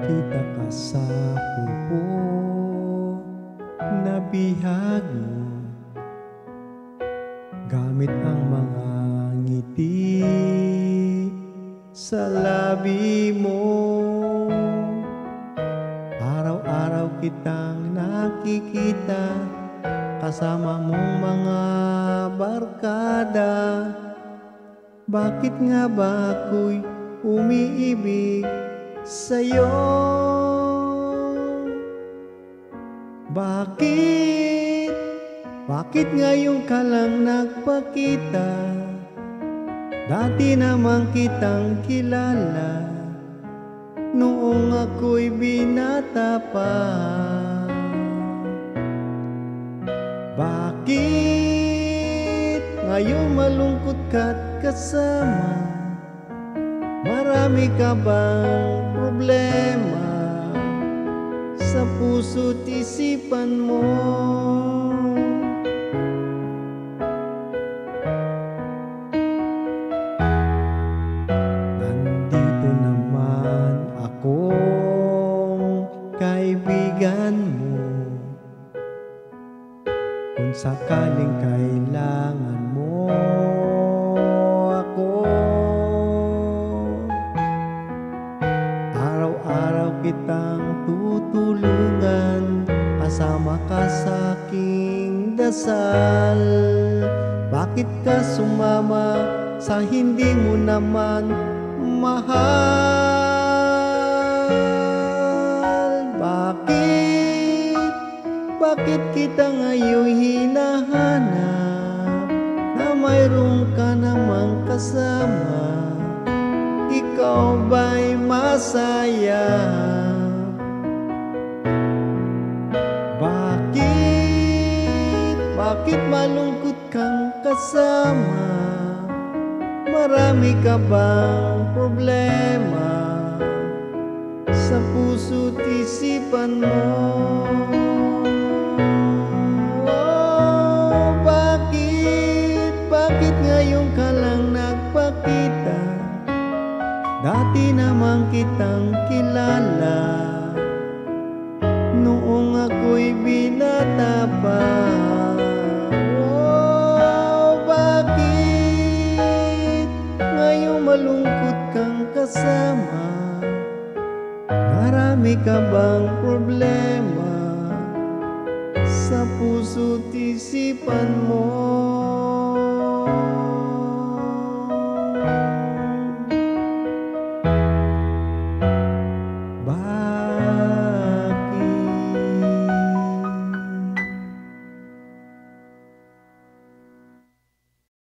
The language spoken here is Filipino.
Kita ka sa pupo na bihag mo, gamit ang mga ngiti sa labi mo. Araw-araw kitang nakikita kasama mong mga barkada. Bakit nga ba ako'y umiibig sa'yo? Bakit ngayon ka lang nagpakita? Dati naman kitang kilala noong ako'y binata pa. Bakit ngayon malungkot ka't kasama? Marami ka bang problema sa puso't isipan mo? Nandito naman akong kaibigan mo, kung sakaling kailangan mo ako. Araw-araw kitang tutulungan, kasama ka sa aking dasal. Bakit ka sumama sa hindi mo naman mahal? Bakit kita ngayon hinahanap na mayroon ka namang kasama? Ikaw ba'y masaya? Bakit malungkot kang kasama? Marami ka bang problema sa puso't isipan mo? Bakit ngayon ka lang nagpakita? Dati naman kitang kilala noong ako'y binata pa. Bakit ngayon malungkot kang kasama? Marami ka bang problema sa puso't isipan mo?